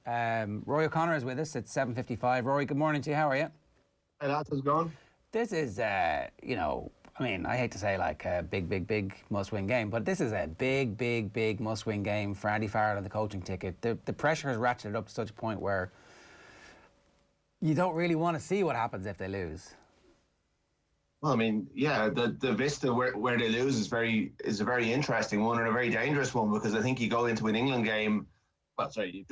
Roy O'Connor is with us at 7:55. Rory, good morning to you. How are you? Hey, lads, how's it going? This is, I hate to say like a big must-win game, but this is a big must-win game for Andy Farrell and the coaching ticket. The pressure has ratcheted up to such a point where you don't really want to see what happens if they lose. Well, I mean, yeah, the vista where they lose is a very interesting one and a very dangerous one, because I think you go into an England game. Well, sorry,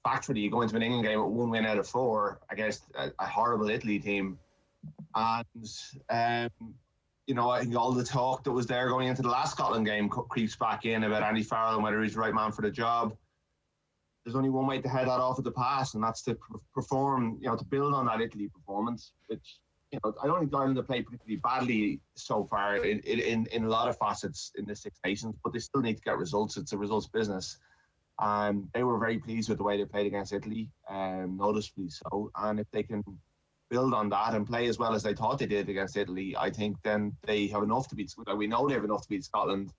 factually you go into an England game with 1 win out of 4 against a horrible Italy team, and I think all the talk that was there going into the last Scotland game creeps back in about Andy Farrell and whether he's the right man for the job. There's only one way to head that off at the pass, and that's to perform, to build on that Italy performance, which, I don't think Ireland have played particularly badly so far in a lot of facets in the Six Nations, but they still need to get results. It's a results business. They were very pleased with the way they played against Italy, noticeably so. And if they can build on that and play as well as they thought they did against Italy, I think then they have enough to beat. We know they have enough to beat Scotland,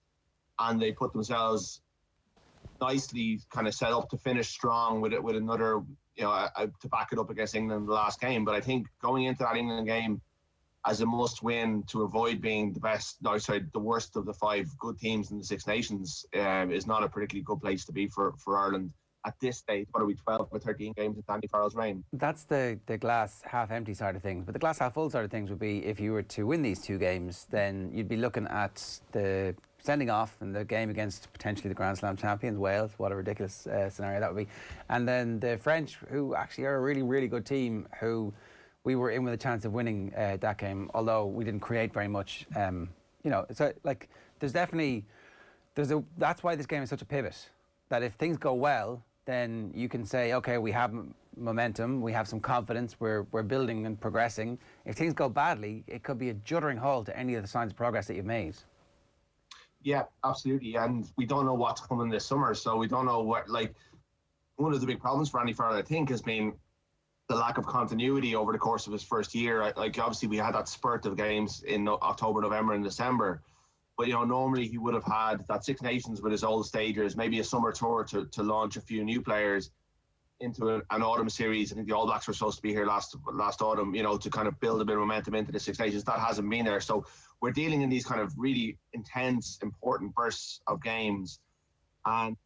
and they put themselves nicely kind of set up to finish strong with another, to back it up against England in the last game. But I think going into that England game as a must-win to avoid being the worst of the 5 good teams in the Six Nations is not a particularly good place to be for Ireland at this stage. What are we, 12 or 13 games into Andy Farrell's reign? That's the glass half empty side of things. But the glass half full side of things would be, if you were to win these 2 games, then you'd be looking at the sending off in the game against potentially the Grand Slam champions, Wales. What a ridiculous scenario that would be. And then the French, who actually are a really good team, who we were in with a chance of winning that game, although we didn't create very much. So like that's why this game is such a pivot. That if things go well, then you can say, okay, we have momentum, we have some confidence, we're building and progressing. If things go badly, it could be a juddering halt to any of the signs of progress that you've made. Yeah, absolutely. And we don't know what's coming this summer, so we don't know what, one of the big problems for Andy Farrell, I think, has been the lack of continuity over the course of his first year. Obviously we had that spurt of games in October, November and December, but normally he would have had that Six Nations with his old stagers, maybe a summer tour to launch a few new players into an autumn series. I think the All Blacks were supposed to be here last autumn, to kind of build a bit of momentum into the Six Nations. That hasn't been there. So we're dealing in these kind of really intense, important bursts of games. And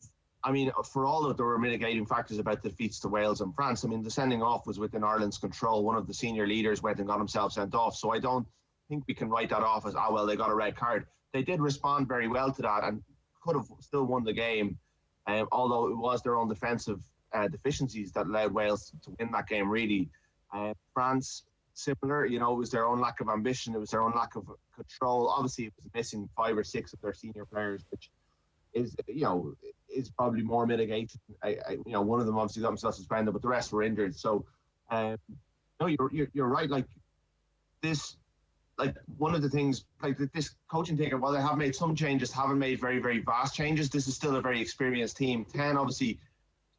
I mean, for all of there were mitigating factors about the defeats to Wales and France. I mean, the sending off was within Ireland's control. One of the senior leaders went and got himself sent off. So I don't think we can write that off as, they got a red card. They did respond very well to that and could have still won the game, although it was their own defensive deficiencies that allowed Wales to win that game, really. France, similar, it was their own lack of ambition. It was their own lack of control. Obviously, it was missing 5 or 6 of their senior players, which is probably more mitigated. One of them obviously got himself suspended, but the rest were injured. So, no, you're right. One of the things, this coaching ticket, while they have made some changes, haven't made very vast changes. This is still a very experienced team. 10 obviously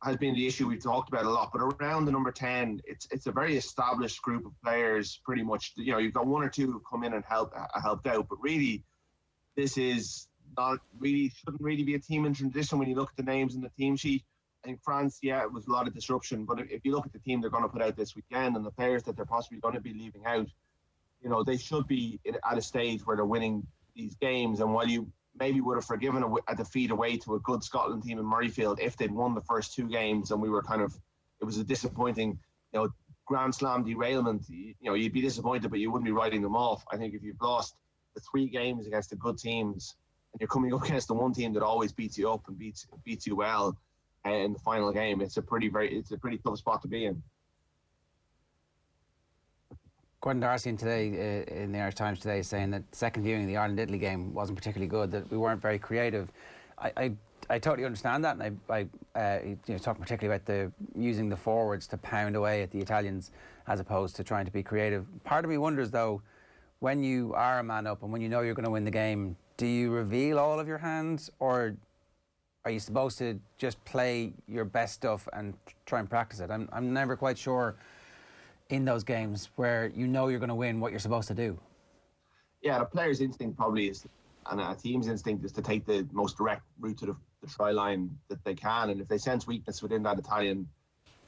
has been the issue we've talked about a lot, but around the number 10, it's a very established group of players. Pretty much, you've got 1 or 2 who come in and helped out, but really, this is shouldn't really be a team in transition when you look at the names in the team sheet. I think France, it was a lot of disruption, but if you look at the team they're going to put out this weekend and the players that they're possibly going to be leaving out, they should be at a stage where they're winning these games. And while you maybe would have forgiven a defeat away to a good Scotland team in Murrayfield if they'd won the first 2 games, and it was a disappointing, Grand Slam derailment, you'd be disappointed, but you wouldn't be writing them off. I think if you've lost the 3 games against the good teams, and you're coming up against the one team that always beats you up and beats you well in the final game, it's a pretty tough spot to be in. Gordon Darcy today in the Irish Times today is saying that second viewing of the Ireland-Italy game wasn't particularly good, that we weren't very creative. I totally understand that, and I talking particularly about using the forwards to pound away at the Italians as opposed to trying to be creative. Part of me wonders though, when you are a man up and when you know you're going to win the game, do you reveal all of your hands, or are you supposed to just play your best stuff and try and practice it? I'm never quite sure in those games where you're going to win what you're supposed to do. Yeah, the player's instinct probably is, and a team's instinct is to take the most direct route to the try line that they can. And if they sense weakness within that Italian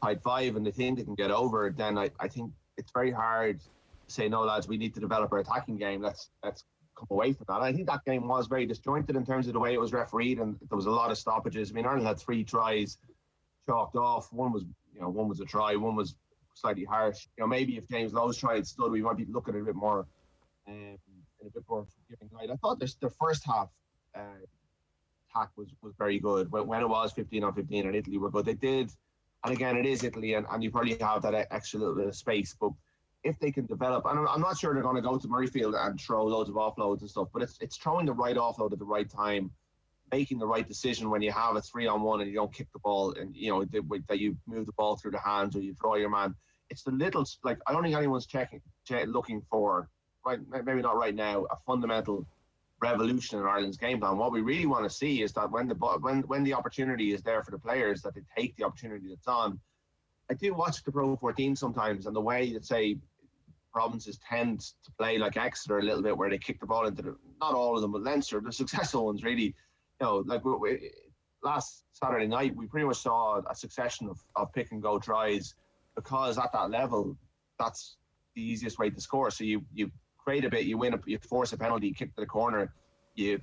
tight five and they think they can get over, then I think it's very hard to say, no, lads, we need to develop our attacking game. Let's come away from that. I think that game was very disjointed in terms of the way it was refereed, and there was a lot of stoppages. I mean, Ireland had 3 tries chalked off. One was a try, one was slightly harsh. Maybe if James Lowe's try had stood, we might be looking at a bit more in a bit more forgiving light. I thought the first half attack was very good when it was 15-on-15 and Italy were good. They did, and again, it is Italy, and you probably have that extra little bit of space, but if they can develop, and I'm not sure they're going to go to Murrayfield and throw loads of offloads and stuff, but it's throwing the right offload at the right time, making the right decision when you have a 3-on-1 and you don't kick the ball, and that you move the ball through the hands or you draw your man. It's the little, like, I don't think anyone's looking for, right, maybe not right now, a fundamental revolution in Ireland's game plan. What we really want to see is that when the opportunity is there for the players, that they take the opportunity that's on. I do watch the Pro 14 sometimes, and the way that, say, provinces tend to play like Exeter a little bit, where they kick the ball into not all of them, but Leinster, the successful ones really, like last Saturday night, we pretty much saw a succession of pick and go tries, because at that level, that's the easiest way to score. So you create a bit, you win, you force a penalty, kick to the corner, you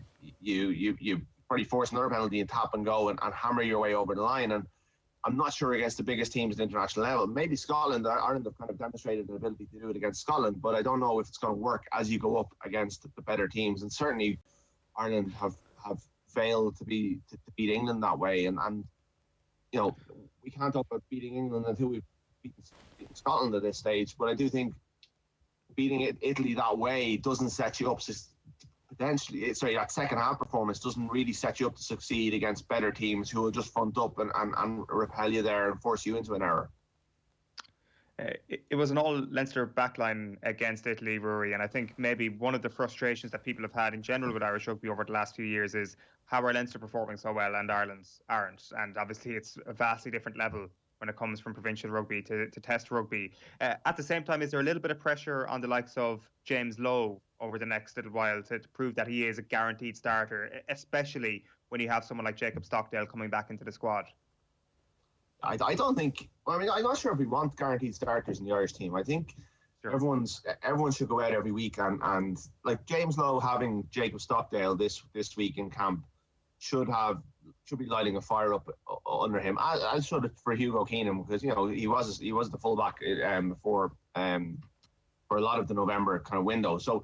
probably force another penalty and tap and go and hammer your way over the line. And I'm not sure against the biggest teams at the international level. Maybe Scotland, Ireland have kind of demonstrated an ability to do it against Scotland, but I don't know if it's going to work as you go up against the better teams. And certainly Ireland have failed to beat England that way. And we can't talk about beating England until we've beaten Scotland at this stage. But I do think beating Italy that way doesn't set you up that second half performance doesn't really set you up to succeed against better teams who will just front up and repel you there and force you into an error. It was an all Leinster backline against Italy, Rory, and I think maybe one of the frustrations that people have had in general with Irish rugby over the last few years is how are Leinster performing so well and Ireland's aren't, and obviously it's a vastly different level when it comes from provincial rugby to test rugby. At the same time, is there a little bit of pressure on the likes of James Lowe over the next little while to prove that he is a guaranteed starter, especially when you have someone like Jacob Stockdale coming back into the squad? I don't think, I'm not sure if we want guaranteed starters in the Irish team. I think everyone should go out every week and like James Lowe having Jacob Stockdale this week in camp should be lighting a fire up under him. I should for Hugo Keenan, because he was the fullback for a lot of the November kind of window. So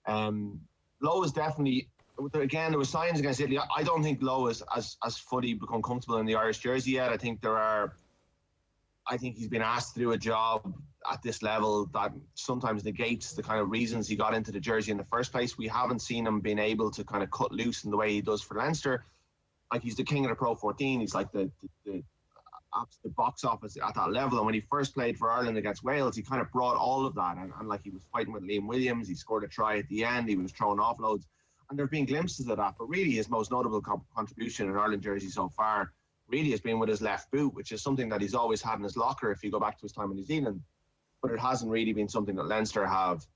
Lowe is definitely, again, there were signs against Italy. I don't think Lowe has fully become comfortable in the Irish jersey yet. I think he's been asked to do a job at this level that sometimes negates the kind of reasons he got into the jersey in the first place. We haven't seen him being able to kind of cut loose in the way he does for Leinster. Like, he's the king of the Pro 14. He's like the absolute box office at that level. And when he first played for Ireland against Wales, he kind of brought all of that. And like, he was fighting with Liam Williams. He scored a try at the end. He was throwing offloads. And there have been glimpses of that. But really, his most notable contribution in Ireland jersey so far really has been with his left boot, which is something that he's always had in his locker if you go back to his time in New Zealand. But it hasn't really been something that Leinster have.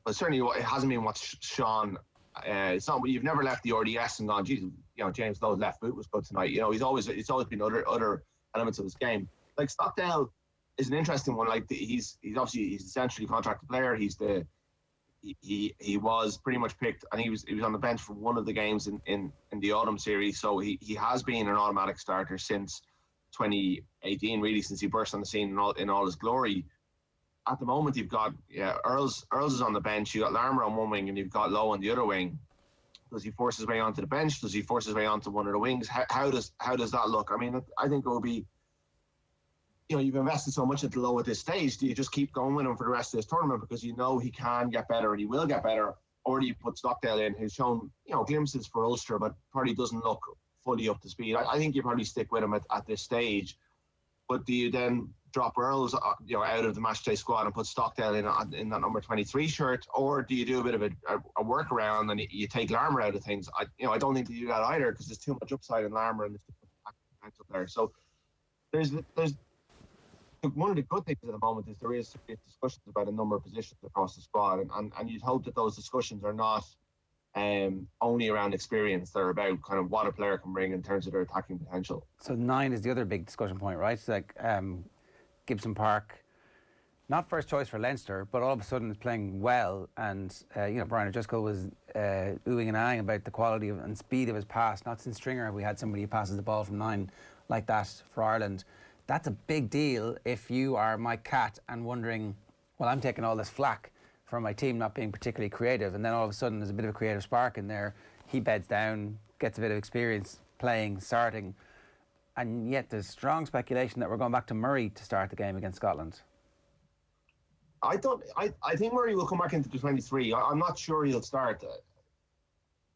But certainly it hasn't been what Sean... it's not, you've never left the RDS and gone, geez, James Lowe's left boot was good tonight. It's always been other elements of his game. Like, Stockdale is an interesting one. Like, he's essentially a contracted player. He was pretty much picked. I think he was on the bench for one of the games in the autumn series. So he has been an automatic starter since 2018, really, since he burst on the scene in all his glory. At the moment, you've got Earls is on the bench. You got Larmour on one wing, and you've got Lowe on the other wing. Does he force his way onto the bench? Does he force his way onto one of the wings? How does that look? I mean, I think it will be. You've invested so much into Lowe at this stage. Do you just keep going with him for the rest of this tournament because he can get better and he will get better, or do you put Stockdale in, who's shown glimpses for Ulster, but probably doesn't look fully up to speed? I think you probably stick with him at this stage. But do you then drop Earls out of the matchday squad and put Stockdale in that number 23 shirt, or do you do a bit of a workaround and you take Larmour out of things? I don't think you do that either, because there's too much upside in Larmour and there's too much potential there. So there's one of the good things at the moment is there is discussions about a number of positions across the squad, and you'd hope that those discussions are not only around experience. They're about kind of what a player can bring in terms of their attacking potential. So 9 is the other big discussion point, right? It's like Gibson Park, not first choice for Leinster, but all of a sudden is playing well. And, Brian O'Driscoll was oohing and ahhing about the quality and speed of his pass. Not since Stringer have we had somebody who passes the ball from 9 like that for Ireland. That's a big deal if you are Mike Catt and wondering, well, I'm taking all this flack for my team not being particularly creative. And then all of a sudden there's a bit of a creative spark in there. He beds down, gets a bit of experience playing, starting. And yet there's strong speculation that we're going back to Murray to start the game against Scotland. I think Murray will come back into the 23. I'm not sure he'll start.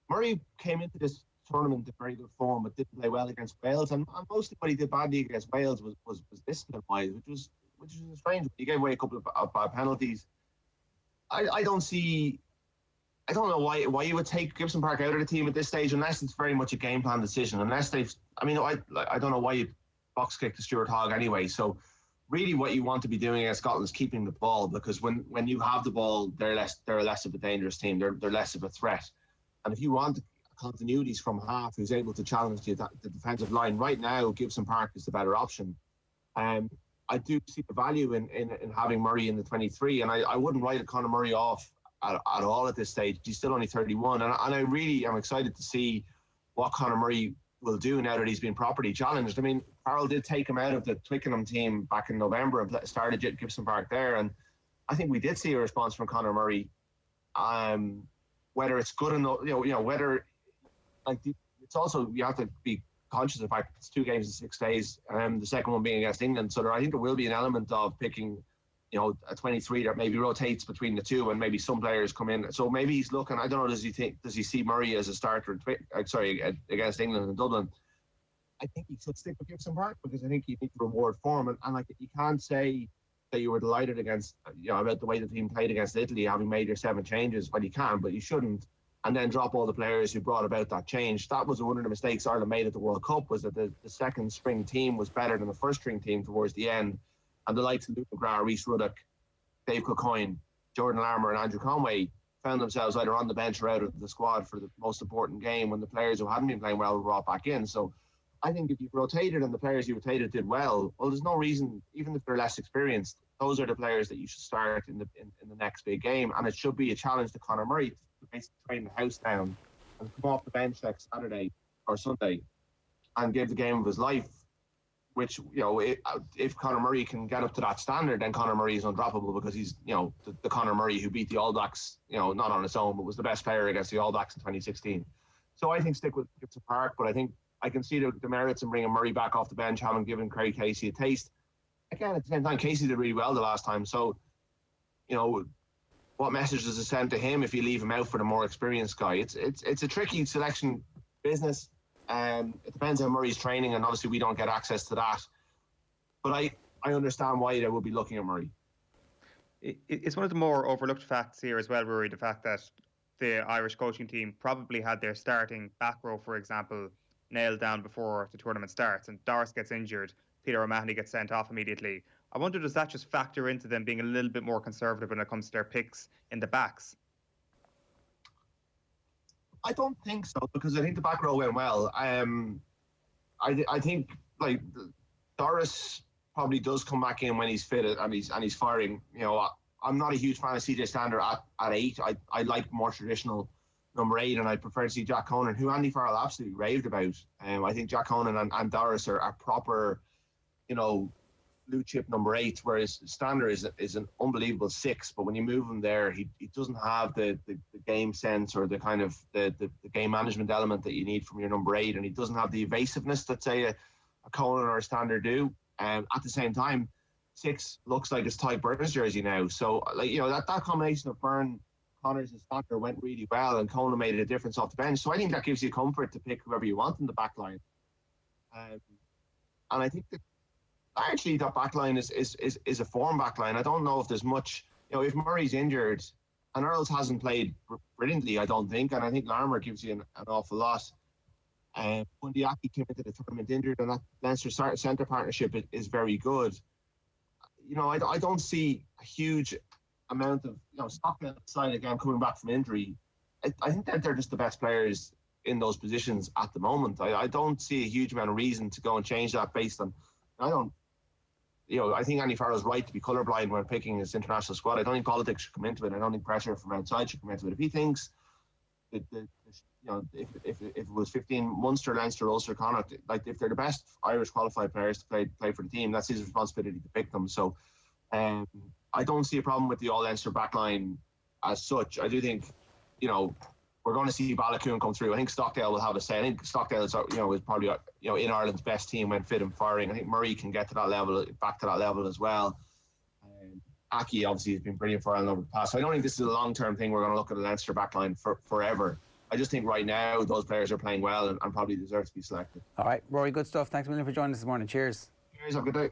Murray came into this tournament in very good form, but didn't play well against Wales. And mostly what he did badly against Wales was discipline-wise, which is strange. He gave away a couple of bad penalties. I don't know why you would take Gibson Park out of the team at this stage unless it's very much a game plan decision. Unless I don't know why you box kick the Stuart Hogg anyway. So really what you want to be doing against Scotland is keeping the ball, because when you have the ball, they're less of a dangerous team. They're less of a threat. And if you want continuities from half who's able to challenge the defensive line, right now Gibson Park is the better option. I do see the value in having Murray in the 23, and I wouldn't write Conor Murray off at all at this stage. He's still only 31, and I really am excited to see what Conor Murray will do now that he's been properly challenged. I mean, Farrell did take him out of the Twickenham team back in November and started at Gibson Park there, and I think we did see a response from Conor Murray. Whether it's good enough, whether it's also, you have to be conscious of the fact it's 2 games in 6 days, the second one being against England. So I think there will be an element of picking, a 23 that maybe rotates between the two, and maybe some players come in. So maybe he's looking, I don't know, does he see Murray as a starter against England and Dublin? I think he should stick with Gibson Park, because I think he needs to reward form. And like, you can't say that you were delighted about the way the team played against Italy, having made your 7 changes. Well, you can, but you shouldn't. And then drop all the players who brought about that change. That was one of the mistakes Ireland made at the World Cup, was that the second string team was better than the first string team towards the end. And the likes of Luke McGrath, Rhys Ruddock, Dave Kilcoyne, Jordan Larmour and Andrew Conway found themselves either on the bench or out of the squad for the most important game, when the players who hadn't been playing well were brought back in. So I think if you rotated and the players you rotated did well, there's no reason, even if they're less experienced, those are the players that you should start in the next big game. And it should be a challenge to Conor Murray to basically train the house down and come off the bench next Saturday or Sunday and give the game of his life, which, if Conor Murray can get up to that standard, then Conor Murray is undroppable, because he's, the Conor Murray who beat the All Blacks, not on his own, but was the best player against the All Blacks in 2016. So I think stick with Gibson Park, but I think I can see the merits in bringing Murray back off the bench, having given Craig Casey a taste. Again, at the same time, Casey did really well the last time. So, what message does it send to him if you leave him out for the more experienced guy? It's a tricky selection business. It depends on Murray's training, and obviously we don't get access to that. But I understand why they will be looking at Murray. It's one of the more overlooked facts here as well, Rory, the fact that the Irish coaching team probably had their starting back row, for example, nailed down before the tournament starts, and Doris gets injured, Peter O'Mahony gets sent off immediately. I wonder, does that just factor into them being a little bit more conservative when it comes to their picks in the backs? I don't think so, because I think the back row went well. I think Doris probably does come back in when he's fit and he's firing. I'm not a huge fan of CJ Stander at 8. I like more traditional number 8, and I prefer to see Jack Conan, who Andy Farrell absolutely raved about. I think Jack Conan and Doris are proper, blue chip number 8, whereas Stander is an unbelievable 6. But when you move him there, he doesn't have the game sense or the kind of the game management element that you need from your number 8, and he doesn't have the evasiveness that, say, a Conan or a Stander do. At the same time, 6 looks like it's Ty Burns' jersey now. So that combination of Byrne, Connors and Stander went really well, and Conan made a difference off the bench. So I think that gives you comfort to pick whoever you want in the back line. And I think that actually that back line is a form back line. I don't know if there's much, if Murray's injured, and Earls hasn't played brilliantly, I don't think, and I think Larmour gives you an awful lot. Bundyaki came into the tournament injured, and that Leinster centre partnership is very good. I don't see a huge amount of, Stockdale side again coming back from injury. I think that they're just the best players in those positions at the moment. I don't see a huge amount of reason to go and change that based on. I think Andy Farrell's right to be colourblind when picking his international squad. I don't think politics should come into it. I don't think pressure from outside should come into it. If he thinks that if it was 15 Munster, Leinster, Ulster, Connacht, like if they're the best Irish qualified players to play for the team, that's his responsibility to pick them. So I don't see a problem with the All Leinster backline as such. I do think, we're going to see Balakoon come through. I think Stockdale will have a say. I think Stockdale is probably in Ireland's best team when fit and firing. I think Murray can get to that level, back to that level as well. Aki obviously has been brilliant for Ireland over the past. So I don't think this is a long-term thing. We're going to look at a Leinster backline forever. I just think right now those players are playing well and probably deserve to be selected. All right, Rory, good stuff. Thanks a million for joining us this morning. Cheers. Cheers. Have a good day.